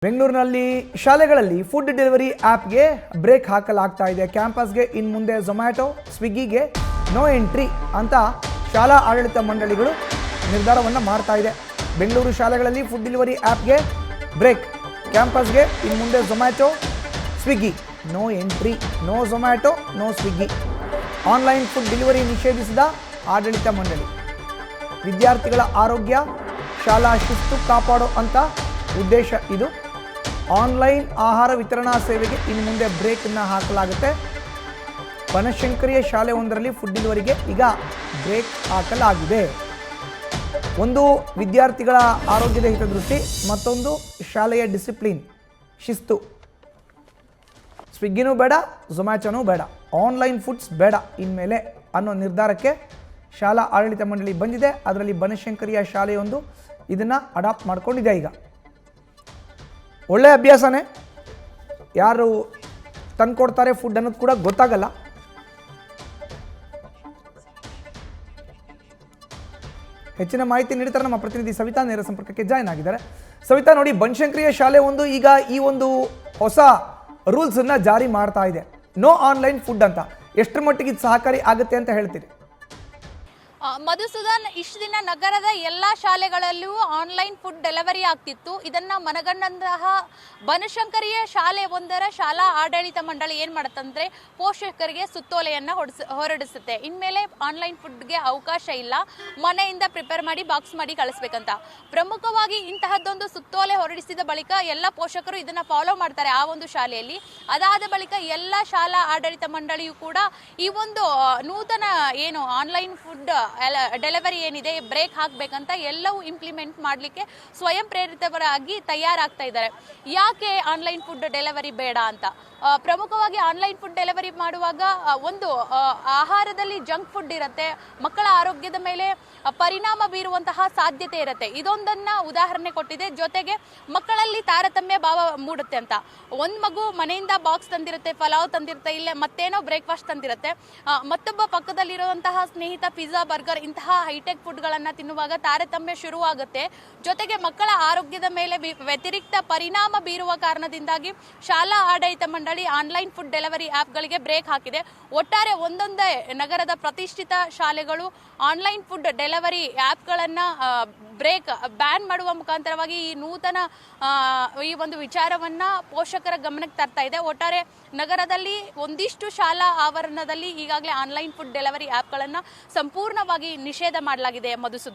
ಬೆಂಗಳೂರಿನಲ್ಲಿ ಶಾಲೆಗಳಲ್ಲಿ food delivery ಆ್ಯಪ್ಗೆ ಬ್ರೇಕ್ ಹಾಕಲಾಗ್ತಾ ಇದೆ. ಕ್ಯಾಂಪಸ್ಗೆ ಇನ್ನು ಮುಂದೆ ಝೊಮ್ಯಾಟೊ, ಸ್ವಿಗ್ಗಿಗೆ ನೋ ಎಂಟ್ರಿ ಅಂತ ಶಾಲಾ ಆಡಳಿತ ಮಂಡಳಿಗಳು ನಿರ್ಧಾರವನ್ನು ಮಾಡ್ತಾ ಇದೆ. ಬೆಂಗಳೂರು ಶಾಲೆಗಳಲ್ಲಿ ಫುಡ್ ಡೆಲಿವರಿ ಆ್ಯಪ್ಗೆ ಬ್ರೇಕ್. ಕ್ಯಾಂಪಸ್ಗೆ ಇನ್ನು ಮುಂದೆ Zomato, Swiggy no entry. No Zomato, no Swiggy. Online food delivery ನಿಷೇಧಿಸಿದ ಆಡಳಿತ ಮಂಡಳಿ. ವಿದ್ಯಾರ್ಥಿಗಳ ಆರೋಗ್ಯ, ಶಾಲಾ ಶಿಸ್ತು ಕಾಪಾಡೋ ಅಂತ ಉದ್ದೇಶ ಇದು. ಆನ್ಲೈನ್ ಆಹಾರ ವಿತರಣಾ ಸೇವೆಗೆ ಇನ್ನು ಮುಂದೆ ಬ್ರೇಕನ್ನು ಹಾಕಲಾಗುತ್ತೆ. ಬನಶಂಕರಿಯ ಶಾಲೆ ಒಂದರಲ್ಲಿ ಫುಡ್ ಡೆಲಿವರಿಗೆ ಈಗ ಬ್ರೇಕ್ ಹಾಕಲಾಗಿದೆ. ಒಂದು ವಿದ್ಯಾರ್ಥಿಗಳ ಆರೋಗ್ಯದ ಹಿತದೃಷ್ಟಿ, ಮತ್ತೊಂದು ಶಾಲೆಯ ಡಿಸಿಪ್ಲಿನ್, ಶಿಸ್ತು. ಸ್ವಿಗ್ಗಿನೂ ಬೇಡ, ಝೊಮ್ಯಾಟೊನೂ ಬೇಡ, ಆನ್ಲೈನ್ ಫುಡ್ಸ್ ಬೇಡ ಇನ್ಮೇಲೆ ಅನ್ನೋ ನಿರ್ಧಾರಕ್ಕೆ ಶಾಲಾ ಆಡಳಿತ ಮಂಡಳಿ ಬಂದಿದೆ. ಅದರಲ್ಲಿ ಬನಶಂಕರಿಯ ಶಾಲೆಯೊಂದು ಇದನ್ನು ಅಡಾಪ್ಟ್ ಮಾಡ್ಕೊಂಡಿದೆ. ಈಗ ಒಳ್ಳೆಯ ಅಭ್ಯಾಸನೇ. ಯಾರು ತಂದುಕೊಡ್ತಾರೆ ಫುಡ್ ಅನ್ನೋದು ಕೂಡ ಗೊತ್ತಾಗಲ್ಲ. ಹೆಚ್ಚಿನ ಮಾಹಿತಿ ನೀಡ್ತಾರೆ ನಮ್ಮ ಪ್ರತಿನಿಧಿ ಸವಿತಾ. ನೇರ ಸಂಪರ್ಕಕ್ಕೆ ಜಾಯ್ನ್ ಆಗಿದ್ದಾರೆ. ಸವಿತಾ, ನೋಡಿ, ಬನಶಂಕರಿಯ ಶಾಲೆ ಒಂದು ಈಗ ಈ ಒಂದು ಹೊಸ ರೂಲ್ಸನ್ನು ಜಾರಿ ಮಾಡ್ತಾ ಇದೆ, ನೋ ಆನ್ಲೈನ್ ಫುಡ್ ಅಂತ. ಎಷ್ಟರ ಮಟ್ಟಿಗೆ ಇದು ಸಹಕಾರಿ ಆಗುತ್ತೆ ಅಂತ ಹೇಳ್ತೀರಿ? ಮಧುಸೂದನ್, ಇಷ್ಟು ದಿನ ನಗರದ ಎಲ್ಲ ಶಾಲೆಗಳಲ್ಲೂ ಆನ್ಲೈನ್ ಫುಡ್ ಡೆಲಿವರಿ ಆಗ್ತಿತ್ತು. ಇದನ್ನ ಮನಗಂಡಂತಹ ಬನಶಂಕರಿಯ ಶಾಲೆ ಒಂದರ ಶಾಲಾ ಆಡಳಿತ ಮಂಡಳಿ ಏನ್ ಮಾಡುತ್ತಂದ್ರೆ ಪೋಷಕರಿಗೆ ಸುತ್ತೋಲೆಯನ್ನ ಹೊರಡಿಸುತ್ತೆ. ಇನ್ಮೇಲೆ ಆನ್ಲೈನ್ ಫುಡ್ಗೆ ಅವಕಾಶ ಇಲ್ಲ, ಮನೆಯಿಂದ ಪ್ರಿಪೇರ್ ಮಾಡಿ ಬಾಕ್ಸ್ ಮಾಡಿ ಕಳಿಸ್ಬೇಕಂತ. ಪ್ರಮುಖವಾಗಿ ಇಂತಹದ್ದೊಂದು ಸುತ್ತೋಲೆ ಹೊರಡಿಸಿದ ಬಳಿಕ ಎಲ್ಲ ಪೋಷಕರು ಇದನ್ನ ಫಾಲೋ ಮಾಡ್ತಾರೆ ಆ ಒಂದು ಶಾಲೆಯಲ್ಲಿ. ಅದಾದ ಬಳಿಕ ಎಲ್ಲ ಶಾಲಾ ಆಡಳಿತ ಮಂಡಳಿಯು ಕೂಡ ಈ ಒಂದು ನೂತನ ಏನು ಆನ್ಲೈನ್ ಫುಡ್ ಡೆಲಿವರಿ ಏನಿದೆ ಬ್ರೇಕ್ ಹಾಕಬೇಕಂತ ಎಲ್ಲವೂ ಇಂಪ್ಲಿಮೆಂಟ್ ಮಾಡಲಿಕ್ಕೆ ಸ್ವಯಂ ಪ್ರೇರಿತರಾಗಿ ತಯಾರಾಗ್ತಾ ಇದ್ದಾರೆ. ಯಾಕೆ ಆನ್ಲೈನ್ ಫುಡ್ ಡೆಲಿವರಿ ಬೇಡ ಅಂತ? ಪ್ರಮುಖವಾಗಿ ಆನ್ಲೈನ್ ಫುಡ್ ಡೆಲಿವರಿ ಮಾಡುವಾಗ ಒಂದು ಆಹಾರದಲ್ಲಿ ಜಂಕ್ ಫುಡ್ ಇರುತ್ತೆ, ಮಕ್ಕಳ ಆರೋಗ್ಯದ ಮೇಲೆ ಪರಿಣಾಮ ಬೀರುವಂತಹ ಸಾಧ್ಯತೆ ಇರುತ್ತೆ. ಇದೊಂದನ್ನ ಉದಾಹರಣೆ ಕೊಟ್ಟಿದೆ. ಜೊತೆಗೆ ಮಕ್ಕಳಲ್ಲಿ ತಾರತಮ್ಯ ಭಾವ ಮೂಡುತ್ತೆ ಅಂತ. ಒಂದು ಮಗು ಮನೆಯಿಂದ ಬಾಕ್ಸ್ ತಂದಿರುತ್ತೆ, ಪಲಾವ್ ತಂದಿರುತ್ತೆ, ಇಲ್ಲೇ ಮತ್ತೇನೋ ಬ್ರೇಕ್ಫಾಸ್ಟ್ ತಂದಿರುತ್ತೆ. ಮತ್ತೊಬ್ಬ ಪಕ್ಕದಲ್ಲಿರುವಂತಹ ಸ್ನೇಹಿತ ಪಿಜ್ಜಾ, ಬರ್ಗರ್ ಇಂತಹ ಹೈಟೆಕ್ ಫುಡ್ಗಳನ್ನು ತಿನ್ನುವಾಗ ತಾರತಮ್ಯ ಶುರುವಾಗುತ್ತೆ. ಜೊತೆಗೆ ಮಕ್ಕಳ ಆರೋಗ್ಯದ ಮೇಲೆ ವ್ಯತಿರಿಕ್ತ ಪರಿಣಾಮ ಬೀರುವ ಕಾರಣದಿಂದಾಗಿ ಶಾಲಾ ಆಡಳಿತ ಮಂಡಳಿ ಆನ್ಲೈನ್ ಫುಡ್ ಡೆಲಿವರಿ ಆ್ಯಪ್ಗಳಿಗೆ ಬ್ರೇಕ್ ಹಾಕಿದೆ. ಒಟ್ಟಾರೆ ಒಂದೊಂದೇ ನಗರದ ಪ್ರತಿಷ್ಠಿತ ಶಾಲೆಗಳು ಆನ್ಲೈನ್ ಫುಡ್ ಡೆಲಿವರಿ ಆ್ಯಪ್ಗಳನ್ನು ಬ್ಯಾನ್ ಮಾಡುವ ಮುಖಾಂತರವಾಗಿ ಈ ನೂತನ ಈ ಒಂದು ವಿಚಾರವನ್ನ ಪೋಷಕರ ಗಮನಕ್ಕೆ ತರ್ತಾ ಇದೆ. ಒಟ್ಟಾರೆ ನಗರದಲ್ಲಿ ಒಂದಿಷ್ಟು ಶಾಲಾ ಆವರಣದಲ್ಲಿ ಈಗಾಗಲೇ ಆನ್ಲೈನ್ ಫುಡ್ ಡೆಲಿವರಿ ಆ್ಯಪ್ಗಳನ್ನು ಸಂಪೂರ್ಣವಾಗಿ ನಿಷೇಧ ಮಾಡಲಾಗಿದೆ. ಮಧುಸೂದನ್.